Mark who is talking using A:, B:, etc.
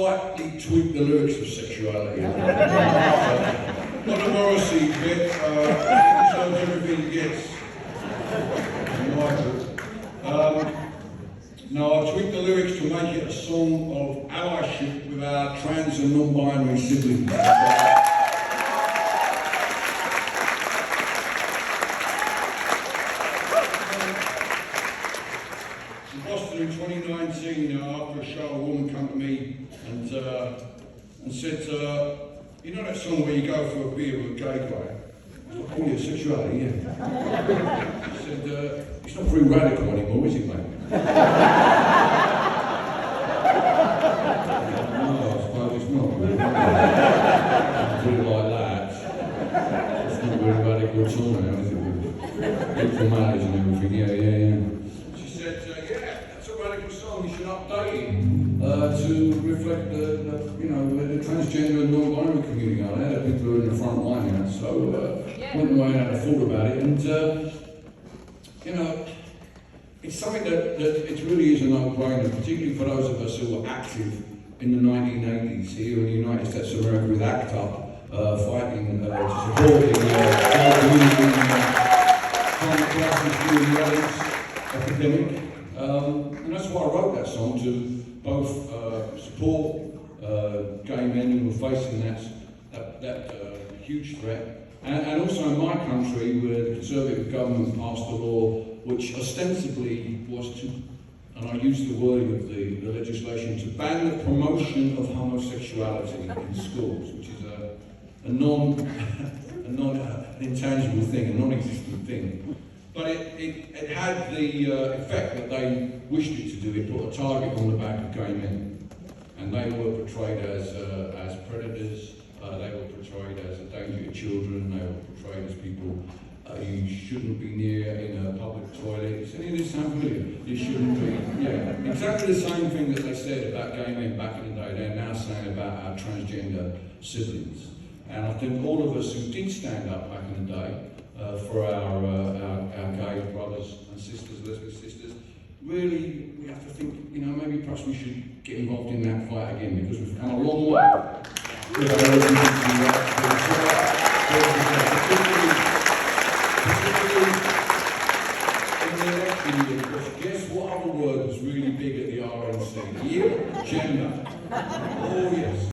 A: Slightly tweak the lyrics of Sexuality. Not a Morrissey bit, he deserves everything he gets. No, I tweaked the lyrics to make it a song of allyship with our trans and non-binary siblings. In Boston in 2019, after a show, a woman came to me and said, you know that song where you go for a beer with a gay guy? I said, oh yeah, Sexuality, yeah. She said, it's not very radical anymore, is it, mate? No, I suppose it's not really. Put it like that. It's not very radical at all now, is it? With formalities and everything, yeah. She said, yeah, that's a radical song, you should update it to reflect the transgender and non-binary community out there. People are in the front line now, so went away and had a thought about it, and it's something that it really is a no-brainer, particularly for those of us who were active in the 1980s here in the United States of America with ACT UP, fighting to support the community climate crisis during the AIDS epidemic. And that's why I wrote that song, to both support gay men who were facing that huge threat, and also in my country where the Conservative government passed a law which ostensibly was to, and I use the wording of the legislation, to ban the promotion of homosexuality in schools, which is a non-intangible thing, a non-existent thing. But it had the effect that they wished it to do. It put a target on the back of gay men, and they were portrayed as predators. They were portrayed as a danger to children. They were portrayed as people you shouldn't be near in a public toilet. Does any of this sound familiar? You shouldn't be. Yeah, exactly the same thing that they said about gay men back in the day. They're now saying about our transgender siblings. And I think all of us who did stand up back in the day for our gay brothers and sisters, lesbian sisters, really we have to think, maybe perhaps we should get involved in that fight again, because we've come a long way. Particularly in the election year, because guess what other word was really big at the RNC? Gender. Oh yes.